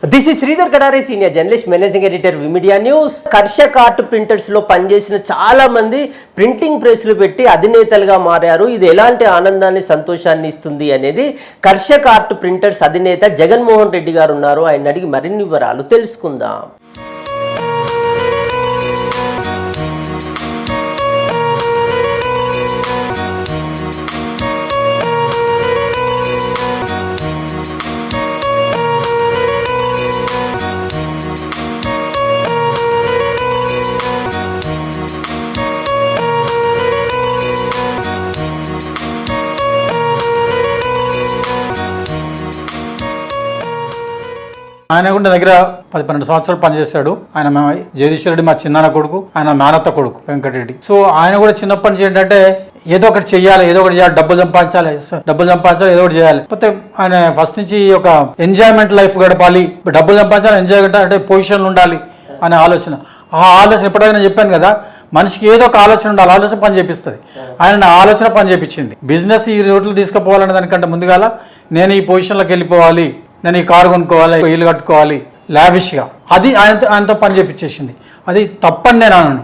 This is Sridhar Kadare, senior journalist, managing editor, Vimedia news. Karshak art printers లో పనిచేసిన చాలా మంది ప్రింటింగ్ ప్రెస్లు పెట్టి అధినేతలుగా మారారు. ఇది ఎలాంటి ఆనందాన్ని, సంతోషాన్ని ఇస్తుంది అనేది కర్షక్ ఆర్ట్ ప్రింటర్స్ అధినేత జగన్మోహన్ రెడ్డి గారు ఉన్నారు. ఆయన అడిగి మరిన్ని వివరాలు తెలుసుకుందాం. ఆయన కూడా దగ్గర 10-12 సంవత్సరాలు పనిచేశాడు. ఆయన జగదీశ్వర రెడ్డి మా చిన్నాన్న కొడుకు, ఆయన మేనత్త కొడుకు వెంకటరెడ్డి. సో ఆయన కూడా చిన్నప్పటి నుంచి ఏంటంటే ఏదో ఒకటి చెయ్యాలి, ఏదో ఒకటి చేయాలి, డబ్బులు సంపాదించాలి, ఏదో ఒకటి చేయాలి. పోతే ఆయన ఫస్ట్ నుంచి ఒక ఎంజాయ్మెంట్ లైఫ్ గడపాలి, డబ్బులు సంపాదించాలి, ఎంజాయ్మెంట్ అంటే పొజిషన్లు ఉండాలి అనే ఆలోచన. ఆ ఆలోచన ఎప్పుడైనా చెప్పాను కదా, మనిషికి ఏదో ఒక ఆలోచన ఉండాలి, ఆలోచన పని చేపిస్తుంది. ఆయన నా ఆలోచన పని చేపించింది. బిజినెస్ ఈ రోడ్లు తీసుకుపోవాలనే దానికంటే ముందుగాల నేను ఈ పొజిషన్లోకి వెళ్ళిపోవాలి, నేను ఈ కారు కొనుక్కోవాలి, ఇల్లు కట్టుకోవాలి లావిష్గా, అది ఆయనతో పని చేపించేసింది. అది తప్పని నేను అనను.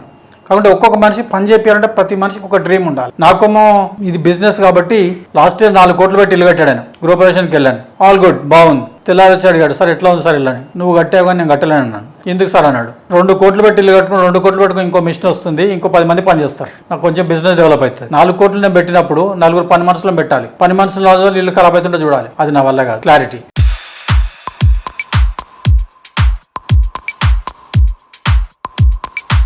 కాబట్టి ఒక్కొక్క మనిషి పని చేయాలంటే ప్రతి మనిషికి ఒక డ్రీమ్ ఉండాలి. నాకేమో ఇది బిజినెస్ కాబట్టి లాస్ట్ ఇయర్ 4 కోట్లు పెట్టి ఇల్లు కట్టాడు. గృహప్రవేశానికి వెళ్ళాను, ఆల్ గుడ్, బాగుంది. తెల్లారి వచ్చి అడిగాడు, సార్ ఎట్లా ఉంది సార్ ఇల్లని. నువ్వు కట్టావు కానీ నేను కట్టలేను అన్నాను. ఎందుకు సార్ అన్నాడు. 2 కోట్లు పెట్టి ఇల్లు కట్టుకుని 2 కోట్లు పెట్టుకుని ఇంకో మిషన్ వస్తుంది, ఇంకో 10 మంది పని చేస్తారు, నాకు కొంచెం బిజినెస్ డెవలప్ అవుతుంది. 4 కోట్లు నేను పెట్టినప్పుడు 4 పని మనుషులను పెట్టాలి, పని మనుషుల ఇల్లు ఖరాబ్ అవుతుంటే చూడాలి. అది నా వల్ల కాదు. క్లారిటీ.